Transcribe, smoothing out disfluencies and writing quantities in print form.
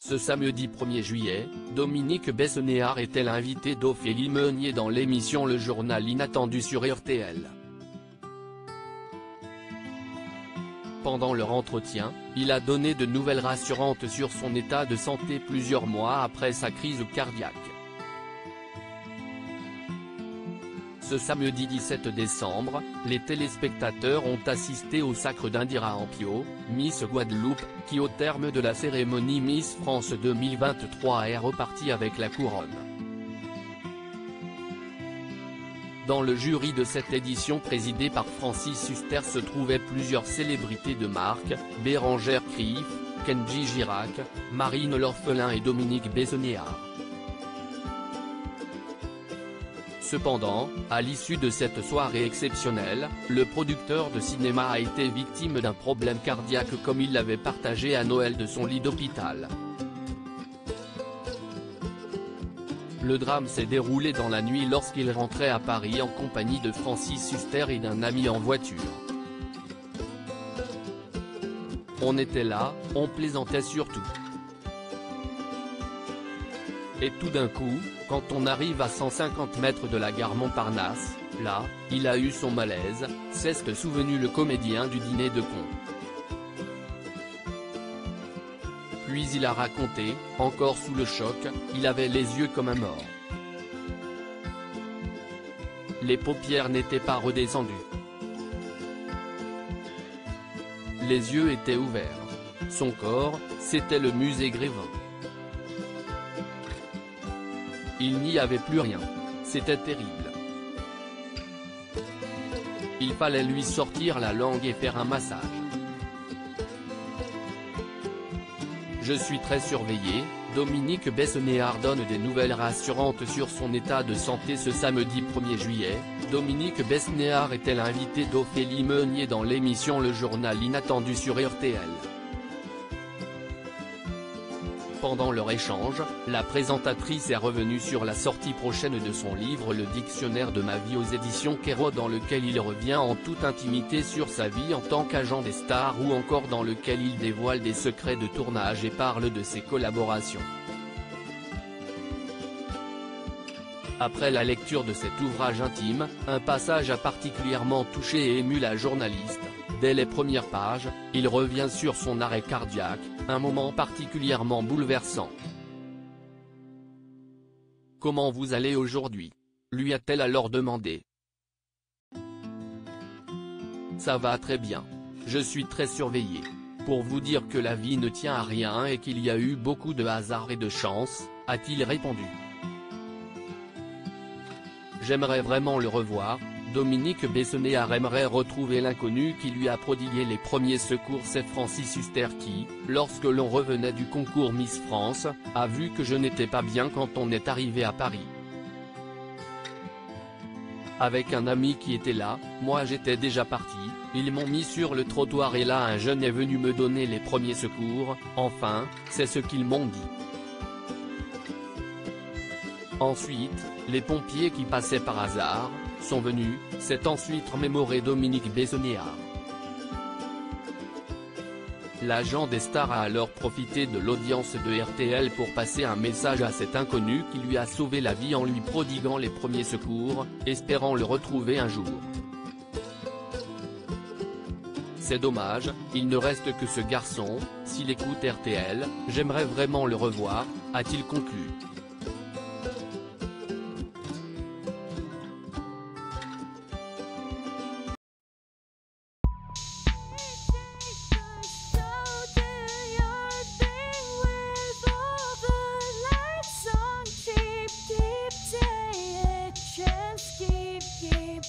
Ce samedi 1er juillet, Dominique Besnéard était l'invité d'Ophélie Meunier dans l'émission Le Journal Inattendu sur RTL. Pendant leur entretien, il a donné de nouvelles rassurantes sur son état de santé plusieurs mois après sa crise cardiaque. Ce samedi 17 décembre, les téléspectateurs ont assisté au sacre d'Indira Ampio, Miss Guadeloupe, qui au terme de la cérémonie Miss France 2023 est repartie avec la couronne. Dans le jury de cette édition présidée par Francis Huster se trouvaient plusieurs célébrités de marque, Bérangère Krief, Kenji Girac, Marine L'Orphelin et Dominique Besnéard. Cependant, à l'issue de cette soirée exceptionnelle, le producteur de cinéma a été victime d'un problème cardiaque comme il l'avait partagé à Noël de son lit d'hôpital. Le drame s'est déroulé dans la nuit lorsqu'il rentrait à Paris en compagnie de Francis Huster et d'un ami en voiture. On était là, on plaisantait surtout. Et tout d'un coup, quand on arrive à 150 mètres de la gare Montparnasse, là, il a eu son malaise, s'est souvenu le comédien du dîner de cons. Puis il a raconté, encore sous le choc, il avait les yeux comme un mort. Les paupières n'étaient pas redescendues. Les yeux étaient ouverts. Son corps, c'était le musée Grévin. Il n'y avait plus rien. C'était terrible. Il fallait lui sortir la langue et faire un massage. Je suis très surveillé, Dominique Besnéard donne des nouvelles rassurantes sur son état de santé ce samedi 1er juillet. Dominique Besnéard était l'invité d'Ophélie Meunier dans l'émission Le Journal Inattendu sur RTL. Pendant leur échange, la présentatrice est revenue sur la sortie prochaine de son livre Le Dictionnaire de ma vie aux éditions Kéro, dans lequel il revient en toute intimité sur sa vie en tant qu'agent des stars ou encore dans lequel il dévoile des secrets de tournage et parle de ses collaborations. Après la lecture de cet ouvrage intime, un passage a particulièrement touché et ému la journaliste. Dès les premières pages, il revient sur son arrêt cardiaque, un moment particulièrement bouleversant. « Comment vous allez aujourd'hui » lui a-t-elle alors demandé. « Ça va très bien. Je suis très surveillé. Pour vous dire que la vie ne tient à rien et qu'il y a eu beaucoup de hasard et de chance », a-t-il répondu. « J'aimerais vraiment le revoir. » Dominique Besnéard aimerait retrouver l'inconnu qui lui a prodigué les premiers secours. C'est Francis Huster qui, lorsque l'on revenait du concours Miss France, a vu que je n'étais pas bien quand on est arrivé à Paris. Avec un ami qui était là, moi j'étais déjà parti, ils m'ont mis sur le trottoir et là un jeune est venu me donner les premiers secours, enfin, c'est ce qu'ils m'ont dit. Ensuite, les pompiers qui passaient par hasard sont venus, s'est ensuite remémoré Dominique Besnéard. L'agent des stars a alors profité de l'audience de RTL pour passer un message à cet inconnu qui lui a sauvé la vie en lui prodiguant les premiers secours, espérant le retrouver un jour. C'est dommage, il ne reste que ce garçon, s'il écoute RTL, j'aimerais vraiment le revoir, a-t-il conclu. Keep